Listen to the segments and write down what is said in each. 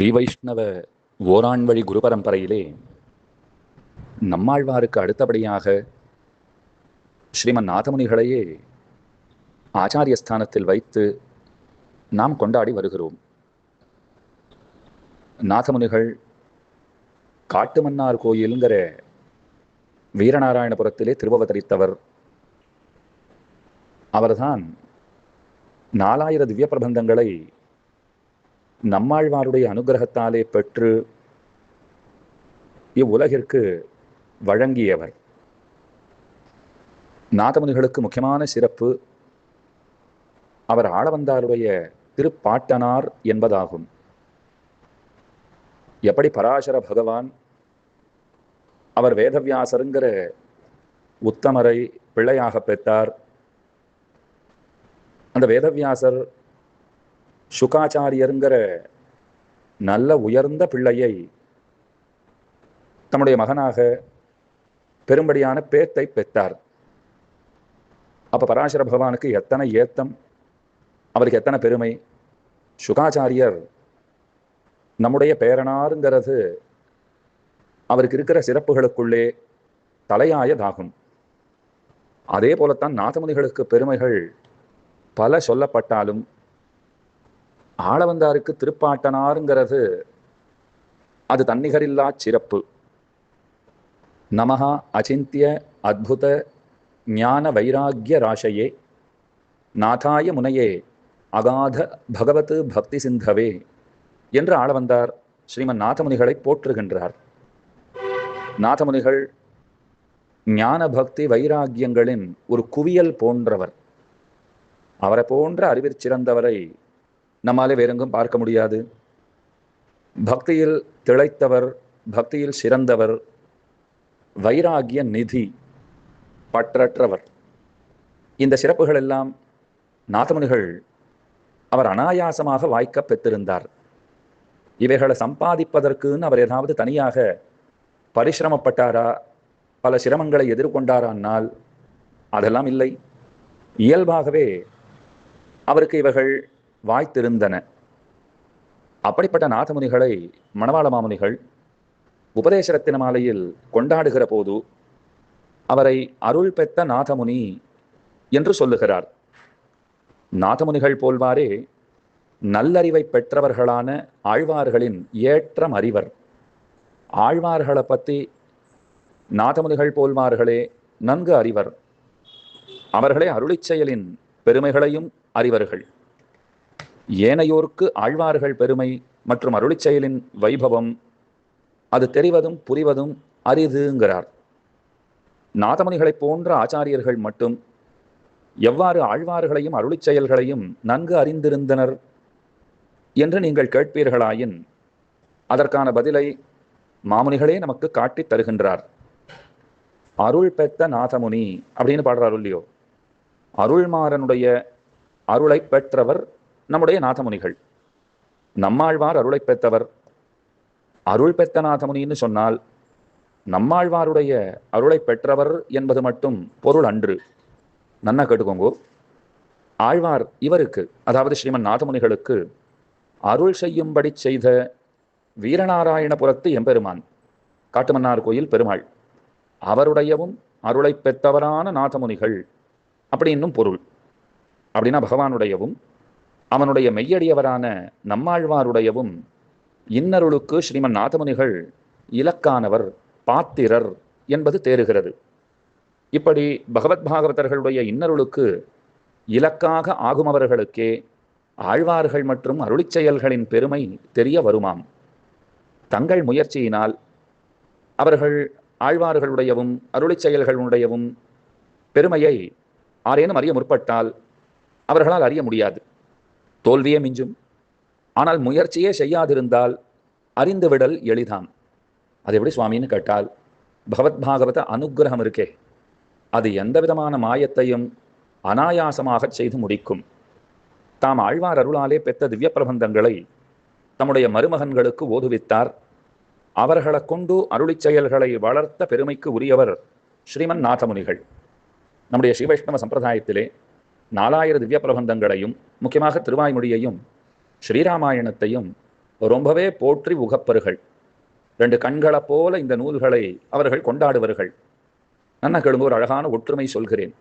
ஸ்ரீ வைஷ்ணவ ஓராண்வழி குரு பரம்பரையிலே நம்மாழ்வாருக்கு அடுத்தபடியாக ஸ்ரீமன் நாதமுனிகளையே ஆச்சாரியஸ்தானத்தில் வைத்து நாம் கொண்டாடி வருகிறோம். நாதமுனிகள் காட்டுமன்னார் கோயிலுங்கிற வீரநாராயணபுரத்திலே திருவவதரித்தவர். அவர்தான் 4000 திவ்ய பிரபந்தங்களை நம்மாழ்வாருடைய அனுகிரகத்தாலே பெற்று இவ்வுலகிற்கு வழங்கியவர். நாதமுனிகளுக்கு முக்கியமான சிறப்பு அவர் ஆளவந்தாருடைய திருப்பாட்டனார் என்பதாகும். எப்படி பராசர பகவான் அவர் வேதவியாசருங்கிற உத்தமரை பிள்ளையாக பெற்றார், அந்த வேதவியாசர் சுகாச்சாரியருங்கிற நல்ல உயர்ந்த பிள்ளையை தம்முடைய மகனாக பெரும்படியான பேத்தை பெற்றார். அப்ப பராசர பகவானுக்கு எத்தனை ஏத்தம், அவருக்கு எத்தனை பெருமை. சுகாச்சாரியர் நம்முடைய பேரனாருங்கிறது அவருக்கு இருக்கிற சிறப்புகளுக்குள்ளே தலையாயதாகும். அதே போலத்தான் நாதமுனிகளுக்கு பெருமைகள் பல சொல்லப்பட்டாலும் ஆளவந்தாருக்கு திருப்பாட்டனாருங்கிறது அது தன்னிகரில்லா சிறப்பு. நமஹா அச்சிந்திய அத்புத ஞான வைராகிய ராசையே நாதாய முனையே அகாத பகவத் பக்தி சிந்தவே என்று ஆளவந்தார் ஸ்ரீமன் நாதமுனிகளை போற்றுகின்றார். நாதமுனிகள் ஞான பக்தி வைராகியங்களின் ஒரு குவியல் போன்றவர். அவரை போன்ற அறிவிற் சிறந்தவரை நம்மாலே வேறெங்கும் பார்க்க முடியாது. பக்தியில் திளைத்தவர், பக்தியில் சிறந்தவர், வைராகிய நிதி, பற்றற்றவர். இந்த சிறப்புகள் எல்லாம் நாதமுனிகள் அவர் அனாயாசமாக வாய்க்க பெற்றிருந்தார். இவைகளை சம்பாதிப்பதற்குன்னு அவர் ஏதாவது தனியாக பரிசிரமப்பட்டாரா, பல சிரமங்களை எதிர்கொண்டாரானால் அதெல்லாம் இல்லை. இயல்பாகவே அவருக்கு இவைகள் வாய்த்திருந்தன. அப்படிப்பட்ட நாதமுனிகளை மணவாள மாமுனிகள் உபதேசரத்தின மாலையில் கொண்டாடுகிற போது அவரை அருள் பெற்ற நாதமுனி என்று சொல்லுகிறார். நாதமுனிகள் போல்வாரே நல்லறிவை பெற்றவர்களான ஆழ்வார்களின் ஏற்றம் அறிவர். ஆழ்வார்களை பற்றி நாதமுனிகள் போல்வார்களே நன்கு அறிவர். அவர்களே அருளிச் செயலின் பெருமைகளையும் அறிவர்கள். ஏனையோர்க்கு ஆழ்வார்கள் பெருமை மற்றும் அருளிச் செயலின் வைபவம் அது தெரிவதும் புரிவதும் அரிதுங்கிறார். நாதமுனிகளைப் போன்ற ஆச்சாரியர்கள் மட்டும் எவ்வாறு ஆழ்வார்களையும் அருளிச் செயல்களையும் நன்கு அறிந்திருந்தனர் என்று நீங்கள் கேட்பீர்களாயின் அதற்கான பதிலை மாமுனிகளே நமக்கு காட்டி தருகின்றார். அருள் பெற்ற நாதமுனி அப்படின்னு பாடுறாரு இல்லையோ, அருள்மாறனுடைய அருளை பெற்றவர் நம்முடைய நாதமுனிகள். நம்மாழ்வார் அருளை பெற்றவர். அருள் பெற்ற நாதமுனின்னு சொன்னால் நம்மாழ்வாருடைய அருளை பெற்றவர் என்பது மட்டும் பொருள் அன்று. நன்னா கேட்டுக்கோங்கோ. ஆழ்வார் இவருக்கு, அதாவது ஸ்ரீமன் நாதமுனிகளுக்கு அருள் செய்யும்படி செய்த வீரநாராயணபுரத்து எம்பெருமான், காட்டுமன்னார் கோயில் பெருமாள், அவருடையவும் அருளை பெற்றவரான நாதமுனிகள் அப்படின்னும் பொருள். அப்படின்னா பகவானுடையவும் அவனுடைய மெய்யடியவரான நம்மாழ்வாருடையவும் இன்னருளுக்கு ஸ்ரீமன் நாதமுனிகள் இலக்கானவர், பாத்திரர் என்பது தேறுகிறது. இப்படி பகவத் பாகவதர்களுடைய இன்னருளுக்கு இலக்காக ஆகுமவர்களுக்கே ஆழ்வார்கள் மற்றும் அருளிச் செயல்களின் பெருமை தெரிய வருமாம். தங்கள் முயற்சியினால் அவர்கள் ஆழ்வார்களுடையவும் அருளிச் செயல்களுடையவும் பெருமையை ஆரேனும் அறிய முற்பட்டால் அவர்களால் அறிய முடியாது, தோல்வியே மிஞ்சும். ஆனால் முயற்சியே செய்யாதிருந்தால் அறிந்துவிடல் எளிதாம். அது எப்படி சுவாமின்னு கேட்டால், பகவத் பாகவத அனுகிரகம் இருக்கே, அது எந்த விதமான மாயத்தையும் அனாயாசமாக செய்து முடிக்கும். தாம் ஆழ்வார் அருளாலே பெற்ற திவ்ய பிரபந்தங்களை தம்முடைய மருமகன்களுக்கு ஓதுவித்தார். அவர்களை கொண்டு அருளிச் செயல்களை வளர்த்த பெருமைக்கு உரியவர் ஸ்ரீமன் நாதமுனிகள். நம்முடைய ஸ்ரீ வைஷ்ணவ சம்பிரதாயத்திலே 4000 திவ்ய பிரபந்தங்களையும் முக்கியமாக திருவாய்மொழியையும் ஸ்ரீராமாயணத்தையும் ரொம்பவே போற்றி உகப்பர்கள். 2 கண்களைப் போல இந்த நூல்களை அவர்கள் கொண்டாடுவர்கள். நன்ன கேளுங்க, ஒரு அழகான ஒற்றுமை சொல்கிறேன்.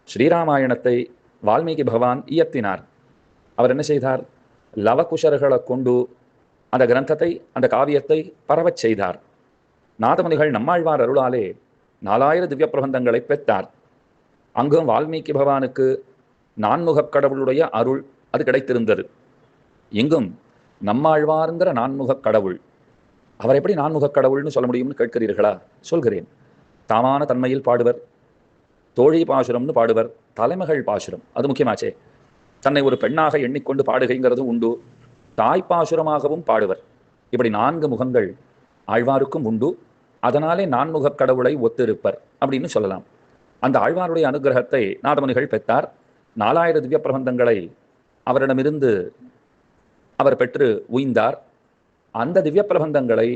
ஸ்ரீராமாயணத்தை வால்மீகி பகவான் இயற்றினார். அவர் என்ன செய்தார்? லவகுஷர்களை கொண்டு அந்த கிரந்தத்தை, அந்த காவியத்தை பரவச் செய்தார். நாதமுனிகள் நம்மாழ்வார் அருளாலே 4000 திவ்ய பிரபந்தங்களை பெற்றார். அங்கும் வால்மீகி பகவானுக்கு நான்முகக் கடவுளுடைய அருள் அது கிடைத்திருந்தது. இங்கும் நம்மாழ்வார்ங்கிற நான்முகக் கடவுள். அவர் எப்படி நான்முகக் கடவுள்னு சொல்ல முடியும்னு கேட்கிறீர்களா? சொல்கிறேன். தாமான தன்மையில் பாடுவர், தோழி பாசுரம்னு பாடுவர், தலைமகள் பாசுரம் அது முக்கியமாச்சே. தன்னை ஒரு பெண்ணாக எண்ணிக்கொண்டு பாடுகைங்கிறதும் உண்டு. தாய்ப்பாசுரமாகவும் பாடுவர். இப்படி 4 முகங்கள் ஆழ்வாருக்கும் உண்டு. அதனாலே நான்முகக் கடவுளை ஒத்திருப்பர் அப்படின்னு சொல்லலாம். அந்த ஆழ்வாருடைய அனுகிரகத்தை நாதமுனிகள் பெற்றார். 4000 திவ்ய பிரபந்தங்களை அவரிடமிருந்து அவர் பெற்று உய்ந்தார். அந்த திவ்ய பிரபந்தங்களை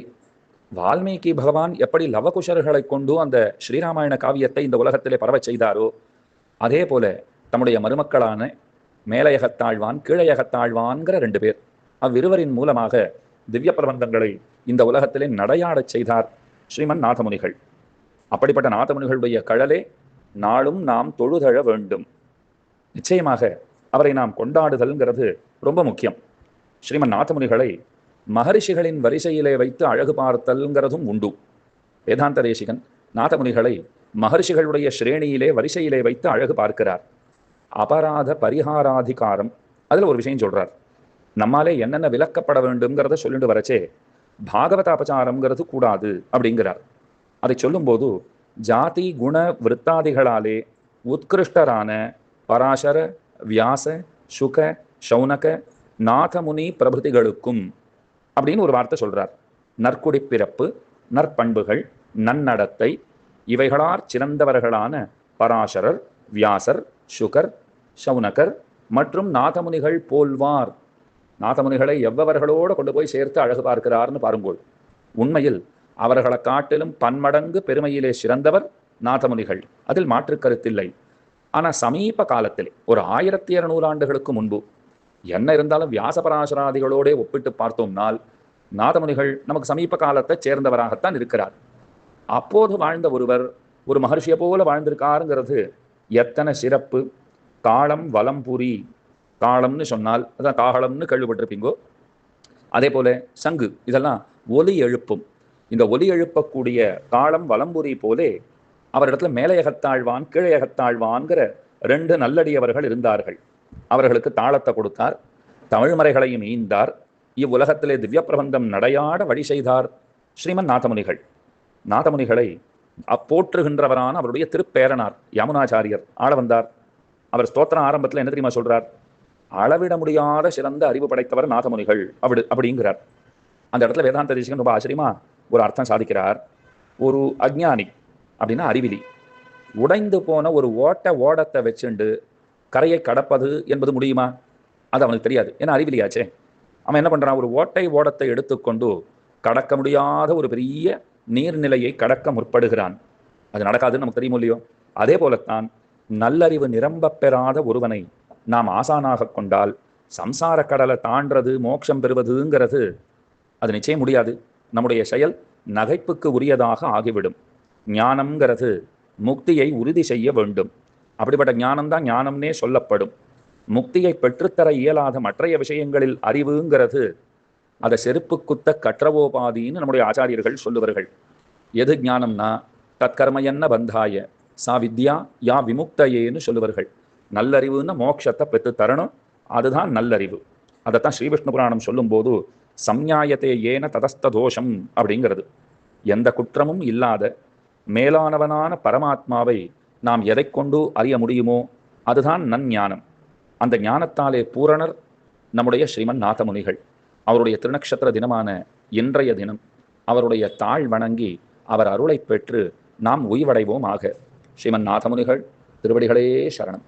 வால்மீகி பகவான் எப்படி லவகுஷர்களை கொண்டு அந்த ஸ்ரீராமாயண காவியத்தை இந்த உலகத்திலே பரவச் செய்தாரோ, அதே போல தம்முடைய மருமக்களான மேலையகத்தாழ்வான், கீழையகத்தாழ்வான்கிற 2 பேர், அவ்விருவரின் மூலமாக திவ்ய பிரபந்தங்களை இந்த உலகத்திலே நடையாடச் செய்தார் ஸ்ரீமன் நாதமுனிகள். அப்படிப்பட்ட நாதமுனிகளுடைய கழலே நாளும் நாம் தொழுதழ வேண்டும். நிச்சயமாக அவரை நாம் கொண்டாடுதல்ங்கிறது ரொம்ப முக்கியம். ஸ்ரீமன் நாதமுனிகளை மகரிஷிகளின் வரிசையிலே வைத்து அழகு பார்த்தல்ங்கிறதும் உண்டு. வேதாந்த தேசிகன் நாதமுனிகளை மகர்ஷிகளுடைய ஸ்ரேணியிலே வரிசையிலே வைத்து அழகு பார்க்கிறார். அபராத பரிகாராதிகாரம் அதில் ஒரு விஷயம் சொல்றார். நம்மாலே என்னென்ன விலக்கப்பட வேண்டும்ங்கிறத சொல்லிட்டு வரச்சே பாகவத அபச்சாரம்ங்கிறது கூடாது அப்படிங்கிறார். அதை சொல்லும்போது ஜாதி குண விற்த்தாதிகளாலே உத்கிருஷ்டரான பராசர, வியாச, சுக, சௌனக, நாதமுனி பிரபுதிகளுக்கும் அப்படின்னு ஒரு வார்த்தை சொல்றார். நற்குடி பிறப்பு, நற்பண்புகள், நன்னடத்தை இவைகளார் சிறந்தவர்களான பராசரர், வியாசர், சுகர், சௌனகர் மற்றும் நாதமுனிகள் போல்வார். நாதமுனிகளை எவ்வவர்களோடு கொண்டு போய் சேர்த்து அழகு பார்க்கிறார்னு பாருங்கள். உண்மையில் அவர்களை காட்டிலும் பன்மடங்கு பெருமையிலே சிறந்தவர் நாதமுனிகள், அதில் மாற்று கருத்தில்லை. ஆனால் சமீப காலத்தில் ஒரு 1200 ஆண்டுகளுக்கு முன்பு என்ன இருந்தாலும் வியாசபராசராதிகளோட ஒப்பிட்டு பார்த்தோம்னால் நாதமுனிகள் நமக்கு சமீப காலத்தை சேர்ந்தவராகத்தான் இருக்கிறார். அப்போது வாழ்ந்த ஒருவர் ஒரு மகர்ஷியை போல வாழ்ந்திருக்காருங்கிறது எத்தனை சிறப்பு. காலம் வலம்புரி, காலம்னு சொன்னால் அதான் காகளம்னு கேள்விப்பட்டிருப்பீங்கோ. அதே போல சங்கு இதெல்லாம் ஒலி எழுப்பும். இந்த ஒலி எழுப்பக்கூடிய காலம் வலம்புரி போலே அவரிடத்துல மேலையகத்தாழ்வான், கீழையகத்தாழ்வான்கிற 2 நல்லடியவர்கள் இருந்தார்கள். அவர்களுக்கு தாளத்தை கொடுத்தார், தமிழ்மறைகளையும் ஈந்தார். இவ்வுலகத்திலே திவ்ய பிரபந்தம் நடையாட வழி செய்தார் ஸ்ரீமன் நாதமுனிகள். நாதமுனிகளை அப்போற்றுகின்றவரான அவருடைய திருப்பேரனார் யமுனாச்சாரியர் ஆள வந்தார். அவர் ஸ்தோத்திரம் ஆரம்பத்தில் என்ன தெரியுமா சொல்றார்? அளவிட முடியாத சிறந்த அறிவு படைத்தவர் நாதமுனிகள் அப்படிங்கிறார். அந்த இடத்துல வேதாந்த தேசிகன் ரொம்ப ஆச்சரியமா ஒரு அர்த்தம் சாதிக்கிறார். ஒரு அஜ்ஞானி அப்படின்னா அறிவிலி, உடைந்து போன ஒரு ஓடத்தை வச்சுண்டு கரையை கடப்பது என்பது முடியுமா? அது அவனுக்கு தெரியாது, ஏன்னா அறிவிலியாச்சே. அவன் என்ன பண்றான்? ஒரு ஓடத்தை எடுத்துக்கொண்டு கடக்க முடியாத ஒரு பெரிய நீர்நிலையை கடக்க முற்படுகிறான். அது நடக்காதுன்னு நமக்கு தெரியுமோ இல்லையோ? அதே போலத்தான் நல்லறிவு நிரம்ப பெறாத ஒருவனை நாம் ஆசானாக கொண்டால் சம்சார கடலை தாண்டது, மோட்சம் பெறுவதுங்கிறது அது நிச்சயம் முடியாது. நம்முடைய செயல் நகைப்புக்கு உரியதாக ஆகிவிடும். ஞானம்ங்கிறது முக்தியை உறுதி செய்ய வேண்டும். அப்படிப்பட்ட ஞானம்தான் ஞானம்னே சொல்லப்படும். முக்தியை பெற்றுத்தர இயலாத மற்றைய விஷயங்களில் அறிவுங்கிறது அதை செருப்பு குத்த கற்றவோபாதின்னு நம்முடைய ஆச்சாரியர்கள் சொல்லுவார்கள். எது ஞானம்னா தற்கர்ம என்ன பந்தாய சா வித்யா யா விமுக்தையேன்னு சொல்லுவார்கள். நல்லறிவுன்னு மோட்சத்தை பெற்று தரணும், அதுதான் நல்லறிவு. அதைத்தான் ஸ்ரீவிஷ்ணு புராணம் சொல்லும்போது சம்ஞாயத்தே ஏன ததஸ்த தோஷம் அப்படிங்கிறது. எந்த குற்றமும் இல்லாத மேலானவனான பரமாத்மாவை நாம் எதை கொண்டு அறிய முடியுமோ அதுதான் நன்ஞானம். அந்த ஞானத்தாலே பூரணர் நம்முடைய ஸ்ரீமன் நாதமுனிகள். அவருடைய திருநக்ஷத்திர தினமான இன்றைய தினம் அவருடைய தாழ் வணங்கி அவர் அருளை பெற்று நாம் உய்வடைவோம் ஆக. ஸ்ரீமன் நாதமுனிகள் திருவடிகளே சரணம்.